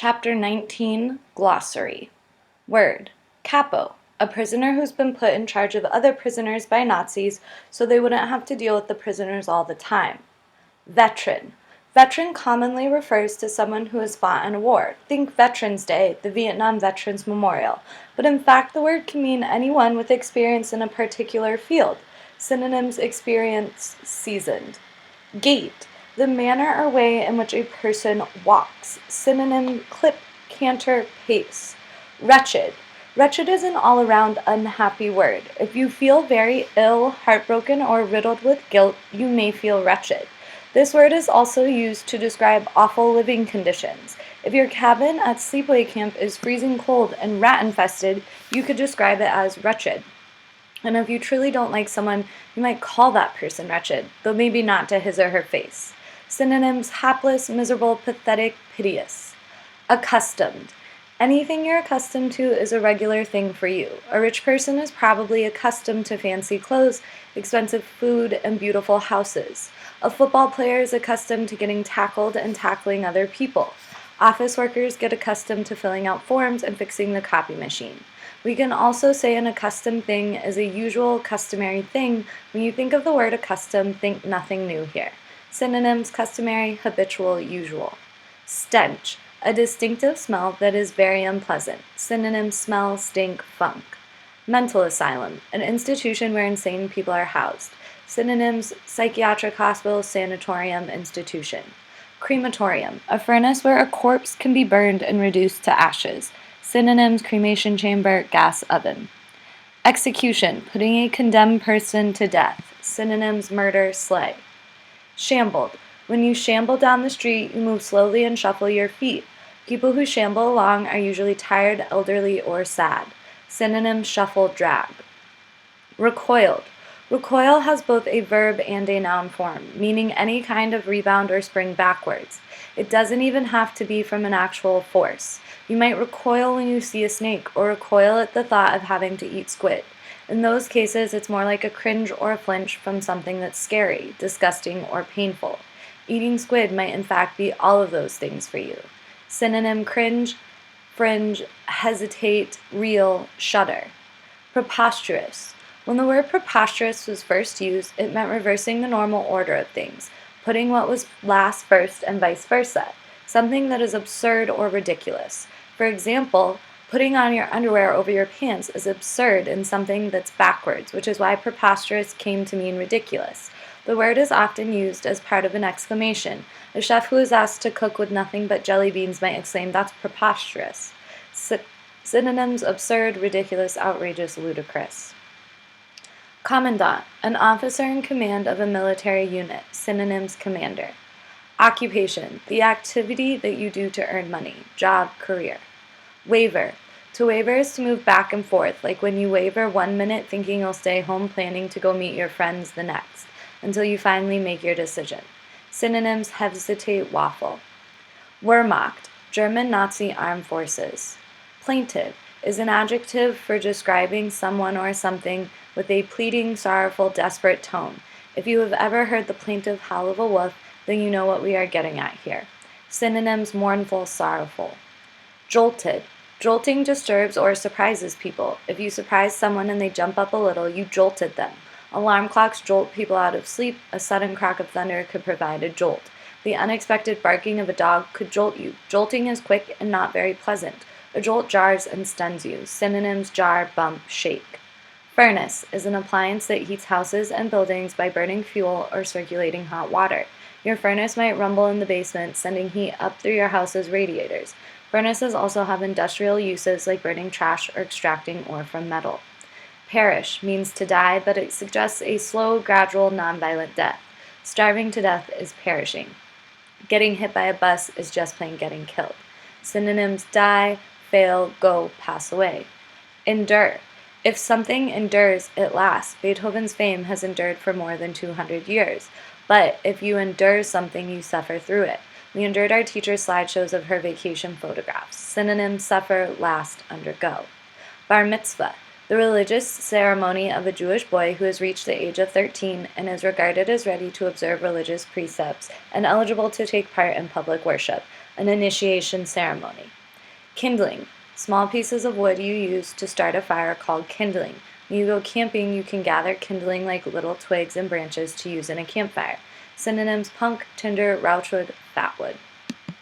Chapter 19, Glossary. Word. Capo. A prisoner who's been put in charge of other prisoners by Nazis so they wouldn't have to deal with the prisoners all the time. Veteran. Veteran commonly refers to someone who has fought in a war. Think Veterans Day, the Vietnam Veterans Memorial. But in fact, the word can mean anyone with experience in a particular field. Synonyms: experience, seasoned. Gait. The manner or way in which a person walks. Synonym: clip, canter, pace. Wretched. Wretched is an all-around unhappy word. If you feel very ill, heartbroken, or riddled with guilt, you may feel wretched. This word is also used to describe awful living conditions. If your cabin at sleepaway camp is freezing cold and rat-infested, you could describe it as wretched. And if you truly don't like someone, you might call that person wretched, though maybe not to his or her face. Synonyms: hapless, miserable, pathetic, piteous. Accustomed. Anything you're accustomed to is a regular thing for you. A rich person is probably accustomed to fancy clothes, expensive food, and beautiful houses. A football player is accustomed to getting tackled and tackling other people. Office workers get accustomed to filling out forms and fixing the copy machine. We can also say an accustomed thing is a usual, customary thing. When you think of the word accustomed, think nothing new here. Synonyms: customary, habitual, usual. Stench. A distinctive smell that is very unpleasant. Synonyms: smell, stink, funk. Mental asylum. An institution where insane people are housed. Synonyms: psychiatric hospital, sanatorium, institution. Crematorium. A furnace where a corpse can be burned and reduced to ashes. Synonyms: cremation chamber, gas oven. Execution. Putting a condemned person to death. Synonyms: murder, slay. Shambled. When you shamble down the street, you move slowly and shuffle your feet. People who shamble along are usually tired, elderly, or sad. Synonyms: shuffle, drag. Recoiled. Recoil has both a verb and a noun form, meaning any kind of rebound or spring backwards. It doesn't even have to be from an actual force. You might recoil when you see a snake, or recoil at the thought of having to eat squid. In those cases, it's more like a cringe or a flinch from something that's scary, disgusting, or painful. Eating squid might in fact be all of those things for you. Synonym: cringe, fringe, hesitate, reel, shudder. Preposterous. When the word preposterous was first used, it meant reversing the normal order of things, putting what was last first and vice versa, something that is absurd or ridiculous. For example, putting on your underwear over your pants is absurd in something that's backwards, which is why preposterous came to mean ridiculous. The word is often used as part of an exclamation. A chef who is asked to cook with nothing but jelly beans might exclaim, "That's preposterous." Synonyms: absurd, ridiculous, outrageous, ludicrous. Commandant. An officer in command of a military unit. Synonyms: commander. Occupation. The activity that you do to earn money. Job, career. Waver. To waver is to move back and forth, like when you waver 1 minute thinking you'll stay home planning to go meet your friends the next, until you finally make your decision. Synonyms: hesitate, waffle. Wehrmacht. German Nazi armed forces. Plaintive is an adjective for describing someone or something with a pleading, sorrowful, desperate tone. If you have ever heard the plaintive howl of a wolf, then you know what we are getting at here. Synonyms: mournful, sorrowful. Jolted. Jolting disturbs or surprises people. If you surprise someone and they jump up a little, you jolted them. Alarm clocks jolt people out of sleep. A sudden crack of thunder could provide a jolt. The unexpected barking of a dog could jolt you. Jolting is quick and not very pleasant. A jolt jars and stuns you. Synonyms: jar, bump, shake. Furnace is an appliance that heats houses and buildings by burning fuel or circulating hot water. Your furnace might rumble in the basement, sending heat up through your house's radiators. Furnaces also have industrial uses like burning trash or extracting ore from metal. Perish means to die, but it suggests a slow, gradual, nonviolent death. Starving to death is perishing. Getting hit by a bus is just plain getting killed. Synonyms: die, fail, go, pass away. Endure. If something endures, it lasts. Beethoven's fame has endured for more than 200 years. But if you endure something, you suffer through it. We endured our teacher's slideshows of her vacation photographs. Synonyms: suffer, last, undergo. Bar mitzvah. The religious ceremony of a Jewish boy who has reached the age of 13 and is regarded as ready to observe religious precepts and eligible to take part in public worship, an initiation ceremony. Kindling. Small pieces of wood you use to start a fire called kindling. When you go camping, you can gather kindling like little twigs and branches to use in a campfire. Synonyms: punk, tinder, rauchwood, fatwood.